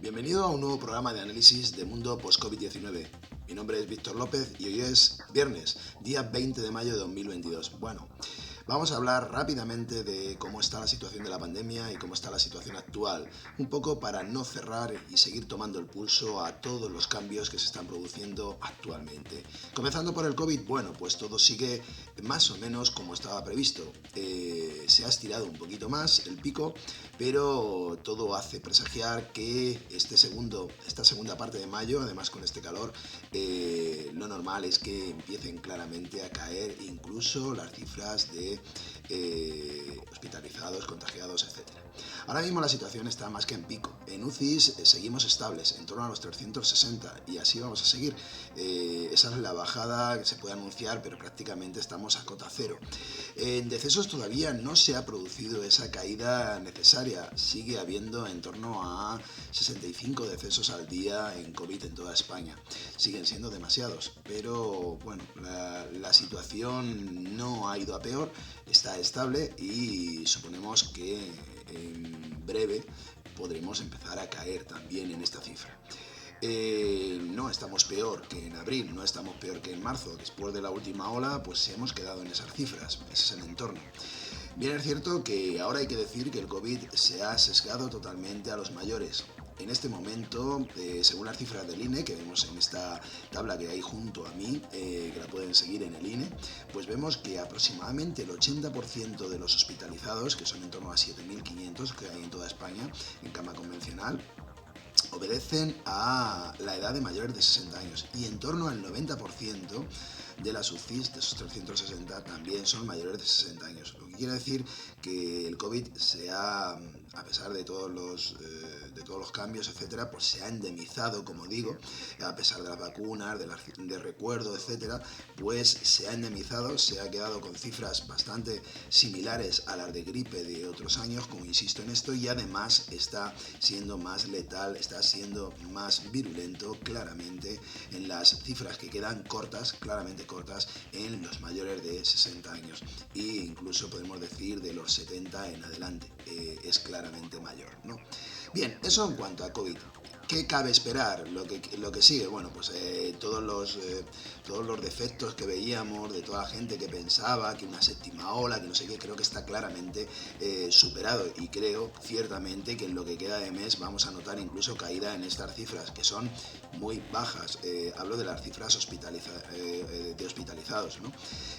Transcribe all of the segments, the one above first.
Bienvenido a un nuevo programa de análisis de mundo post-COVID-19. Mi nombre es Víctor López y hoy es viernes, día 20 de mayo de 2022. Bueno, vamos a hablar rápidamente de cómo está la situación de la pandemia y cómo está la situación actual, un poco para no cerrar y seguir tomando el pulso a todos los cambios que se están produciendo actualmente. Comenzando por el COVID, bueno, pues todo sigue más o menos como estaba previsto. Se ha estirado un poquito más el pico, pero todo hace presagiar que esta segunda parte de mayo, además con este calor, lo normal es que empiecen claramente a caer incluso las cifras de hospitalizados, contagiados, etc. Ahora mismo la situación está más que en pico. En UCIs seguimos estables, en torno a los 360, y así vamos a seguir. Esa es la bajada que se puede anunciar, pero prácticamente estamos a cota cero. En decesos todavía no se ha producido esa caída necesaria. Sigue habiendo en torno a 65 decesos al día en COVID en toda España. Siguen siendo demasiados, pero bueno, la situación no ha ido a peor, está estable y suponemos que en breve podremos empezar a caer también en esta cifra. No estamos peor que en abril, no estamos peor que en marzo. Después de la última ola, pues hemos quedado en esas cifras, ese es el entorno. Bien, es cierto que ahora hay que decir que el COVID se ha sesgado totalmente a los mayores. En este momento, según las cifras del INE, que vemos en esta tabla que hay junto a mí, que la pueden seguir en el INE, pues vemos que aproximadamente el 80% de los hospitalizados, que son en torno a 7.500 que hay en toda España, en cama convencional, obedecen a la edad de mayores de 60 años y en torno al 90% de las UCIs, de esos 360, también son mayores de 60 años. Lo que quiere decir que el COVID a pesar de todos los cambios, etcétera, pues se ha endemizado, como digo, a pesar de las vacunas, de recuerdo, etcétera, pues se ha endemizado, se ha quedado con cifras bastante similares a las de gripe de otros años, como insisto en esto, y además está siendo más letal, está siendo más virulento claramente en las cifras que quedan cortas, claramente cortas, en los mayores de 60 años e incluso podemos decir de los 70 en adelante, es claramente mayor, ¿no? Bien, eso en cuanto a COVID. ¿Qué cabe esperar? Lo que sigue, bueno, pues todos los defectos que veíamos de toda la gente que pensaba que una séptima ola, que no sé qué, creo que está claramente superado y creo ciertamente que en lo que queda de mes vamos a notar incluso caída en estas cifras que son muy bajas. Hablo de las cifras de hospitalizados, ¿no?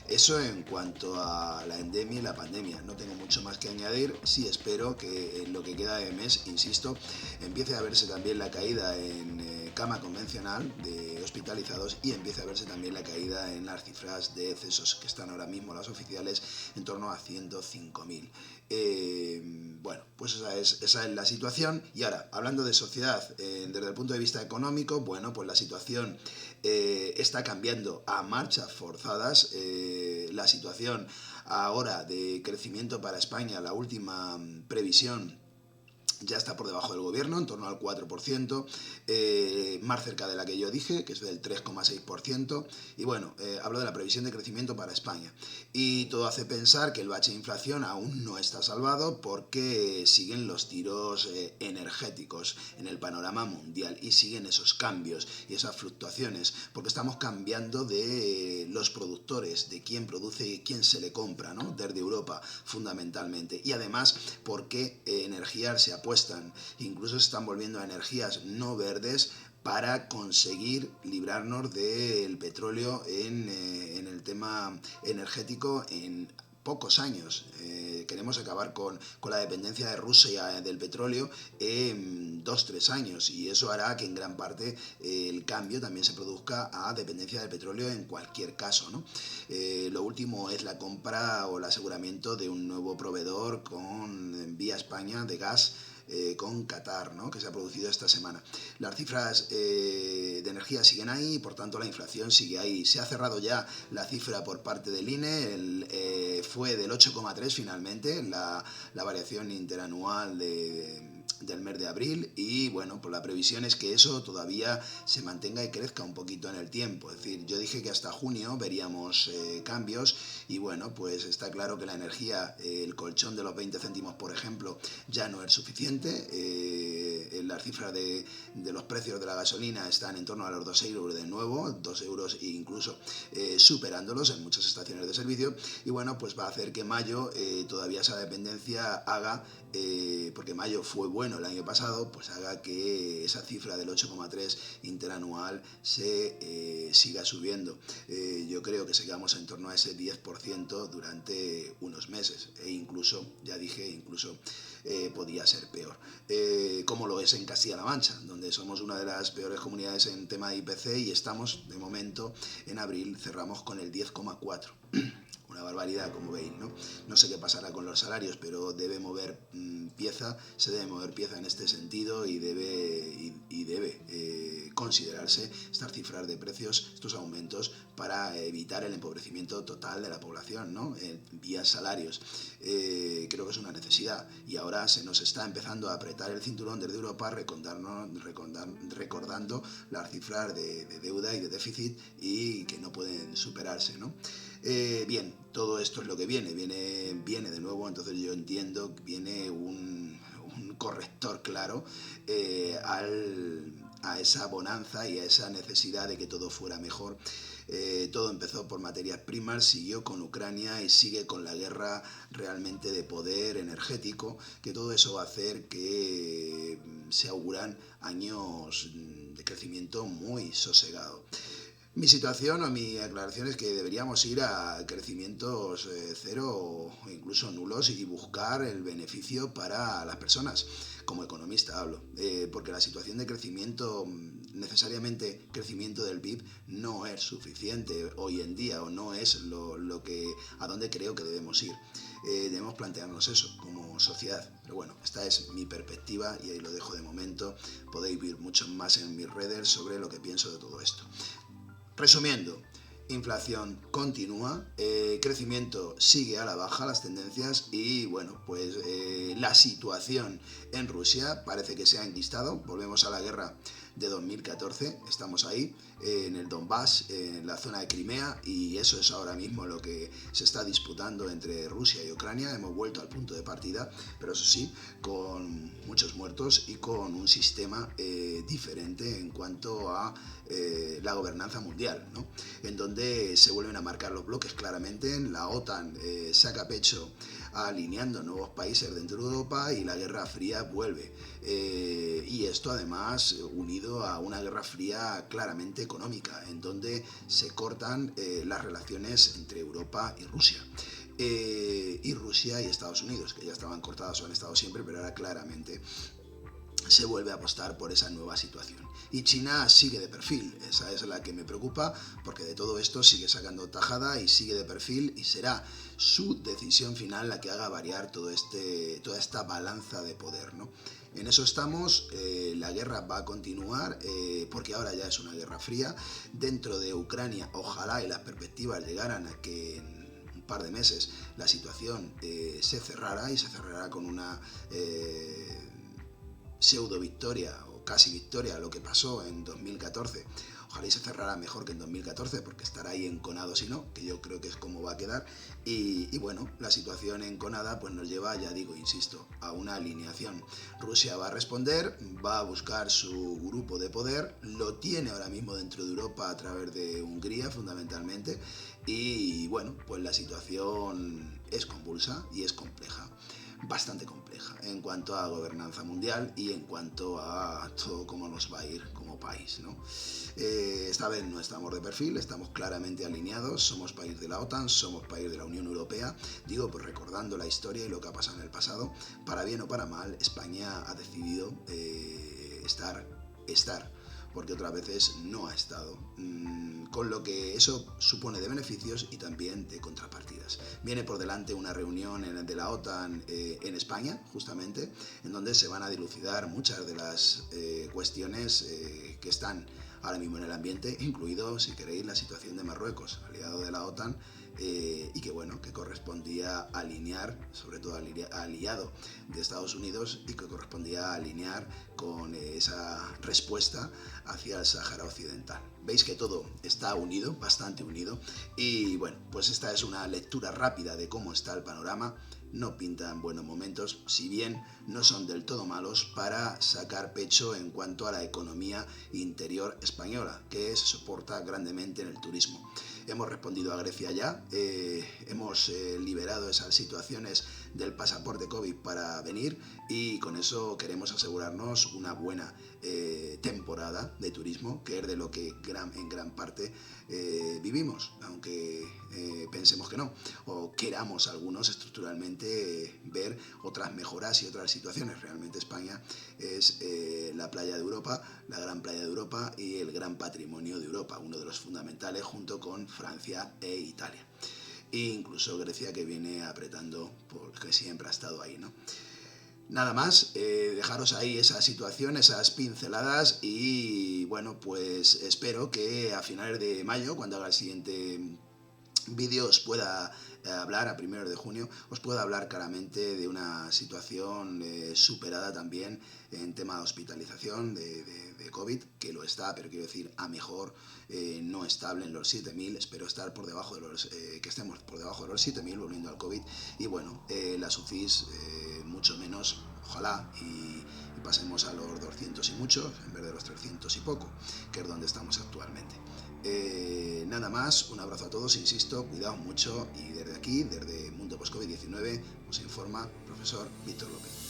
Eso en cuanto a la endemia y la pandemia. No tengo mucho más que añadir. Sí espero que en lo que queda de mes, insisto, empiece a verse también la caída en cama convencional de hospitalizados y empiece a verse también la caída en las cifras de decesos que están ahora mismo las oficiales en torno a 105.000. Bueno, pues esa es la situación. Y ahora, hablando de sociedad, desde el punto de vista económico, bueno, pues la situación está cambiando a marchas forzadas. La situación ahora de crecimiento para España, la última previsión, ya está por debajo del gobierno, en torno al 4%, más cerca de la que yo dije, que es del 3,6%, y bueno, hablo de la previsión de crecimiento para España. Y todo hace pensar que el bache de inflación aún no está salvado porque siguen los tiros energéticos en el panorama mundial y siguen esos cambios y esas fluctuaciones, porque estamos cambiando de los productores, de quién produce y quién se le compra, ¿no? Desde Europa, fundamentalmente. Y además, porque energías se apuestan, incluso se están volviendo a energías no verdes para conseguir librarnos del petróleo en el tema energético en pocos años. Queremos acabar con la dependencia de Rusia del petróleo en 2-3 años y eso hará que en gran parte el cambio también se produzca a dependencia del petróleo en cualquier caso, ¿no? Lo último es la compra o el aseguramiento de un nuevo proveedor vía España de gas con Qatar, ¿no? Que se ha producido esta semana. Las cifras de energía siguen ahí y por tanto la inflación sigue ahí. Se ha cerrado ya la cifra por parte del INE, fue del 8,3 finalmente, la variación interanual del mes de abril y bueno, pues la previsión es que eso todavía se mantenga y crezca un poquito en el tiempo. Es decir, yo dije que hasta junio veríamos cambios y bueno, pues está claro que la energía, el colchón de los 20 céntimos por ejemplo, ya no es suficiente. Las cifras de los precios de la gasolina están en torno a los 2 euros de nuevo, 2 euros e incluso superándolos en muchas estaciones de servicio y bueno, pues va a hacer que mayo todavía esa dependencia haga, porque mayo fue bueno el año pasado, pues haga que esa cifra del 8,3 interanual se siga subiendo. Yo creo que sigamos en torno a ese 10% durante unos meses e incluso, ya dije, incluso podía ser peor. Como lo es en Castilla-La Mancha, donde somos una de las peores comunidades en tema de IPC y estamos, de momento, en abril cerramos con el 10,4. Una barbaridad, como veis, ¿no? No sé qué pasará con los salarios, pero se debe mover pieza en este sentido y debe considerarse estas cifras de precios, estos aumentos, para evitar el empobrecimiento total de la población, ¿no? Vía salarios. Creo que es una necesidad y ahora se nos está empezando a apretar el cinturón desde Europa recordando las cifras de deuda y de déficit y que no pueden superarse, ¿no? Bien, todo esto es lo que viene de nuevo, entonces yo entiendo que viene un corrector claro a esa bonanza y a esa necesidad de que todo fuera mejor. Todo empezó por materias primas, siguió con Ucrania y sigue con la guerra realmente de poder energético, que todo eso va a hacer que se auguran años de crecimiento muy sosegado. Mi situación o mi aclaración es que deberíamos ir a crecimientos cero o incluso nulos y buscar el beneficio para las personas. Como economista hablo, porque la situación de crecimiento, necesariamente crecimiento del PIB, no es suficiente hoy en día o no es a donde creo que debemos ir. Debemos plantearnos eso como sociedad. Pero bueno, esta es mi perspectiva y ahí lo dejo de momento. Podéis ver mucho más en mis redes sobre lo que pienso de todo esto. Resumiendo, inflación continúa, crecimiento sigue a la baja, las tendencias y bueno, pues la situación en Rusia parece que se ha enquistado. Volvemos a la guerra de 2014, estamos ahí, en el Donbass, en la zona de Crimea, y eso es ahora mismo lo que se está disputando entre Rusia y Ucrania. Hemos vuelto al punto de partida, pero eso sí, con muchos muertos y con un sistema diferente en cuanto a la gobernanza mundial, ¿no? En donde se vuelven a marcar los bloques claramente. La OTAN saca pecho alineando nuevos países dentro de Europa y la Guerra Fría vuelve. Y esto además unido a una Guerra Fría claramente económica, en donde se cortan las relaciones entre Europa y Rusia. Y Rusia y Estados Unidos, que ya estaban cortadas o han estado siempre, pero ahora claramente se vuelve a apostar por esa nueva situación. Y China sigue de perfil, esa es la que me preocupa, porque de todo esto sigue sacando tajada y sigue de perfil, y será su decisión final la que haga variar toda esta balanza de poder, ¿no? En eso estamos, la guerra va a continuar, porque ahora ya es una guerra fría. Dentro de Ucrania, ojalá y las perspectivas llegaran a que en un par de meses la situación se cerrara, y se cerrará con una pseudo victoria o casi victoria, lo que pasó en 2014. Ojalá y se cerrara mejor que en 2014, porque estará ahí enconado si no, que yo creo que es como va a quedar. Y bueno, la situación enconada pues nos lleva, ya digo, insisto, a una alineación. Rusia va a responder, va a buscar su grupo de poder, lo tiene ahora mismo dentro de Europa a través de Hungría fundamentalmente, y bueno, pues la situación es convulsa y es compleja. Bastante compleja en cuanto a gobernanza mundial y en cuanto a todo cómo nos va a ir como país, ¿no? Esta vez no estamos de perfil, estamos claramente alineados, somos país de la OTAN, somos país de la Unión Europea. Digo, pues recordando la historia y lo que ha pasado en el pasado, para bien o para mal, España ha decidido estar, porque otras veces no ha estado, con lo que eso supone de beneficios y también de contrapartidas. Viene por delante una reunión de la OTAN en España, justamente, en donde se van a dilucidar muchas de las cuestiones que están ahora mismo en el ambiente, incluido, si queréis, la situación de Marruecos, aliado de la OTAN, y que bueno, que correspondía alinear, sobre todo aliado de Estados Unidos, y que correspondía alinear con esa respuesta hacia el Sáhara Occidental. Veis que todo está unido, bastante unido, y bueno, pues esta es una lectura rápida de cómo está el panorama. No pintan buenos momentos, si bien no son del todo malos para sacar pecho en cuanto a la economía interior española, que se soporta grandemente en el turismo. Hemos respondido a Grecia ya, hemos liberado esas situaciones del pasaporte COVID para venir, y con eso queremos asegurarnos una buena temporada de turismo, que es de lo que en gran parte vivimos, aunque pensemos que no, o queramos algunos estructuralmente ver otras mejoras y otras situaciones. Realmente España es la playa de Europa, la gran playa de Europa y el gran patrimonio de Europa, uno de los fundamentales junto con Francia e Italia. E incluso Grecia, que viene apretando porque siempre ha estado ahí, ¿no? Nada más, dejaros ahí esa situación, esas pinceladas, y bueno, pues espero que a finales de mayo, cuando haga el siguiente vídeo, os pueda hablar, a 1 de junio, os pueda hablar claramente de una situación superada también en tema de hospitalización de COVID, que lo está, pero quiero decir, a mejor, no estable en los 7.000, espero estar por debajo de los, que estemos por debajo de los 7.000, volviendo al COVID, y bueno, las UCIs mucho menos, ojalá, y pasemos a los 200 y muchos, en vez de los 300 y poco, que es donde estamos actualmente. Nada más, un abrazo a todos, insisto, cuidaos mucho, y desde aquí, desde Mundo Post-COVID-19, os informa profesor Víctor López.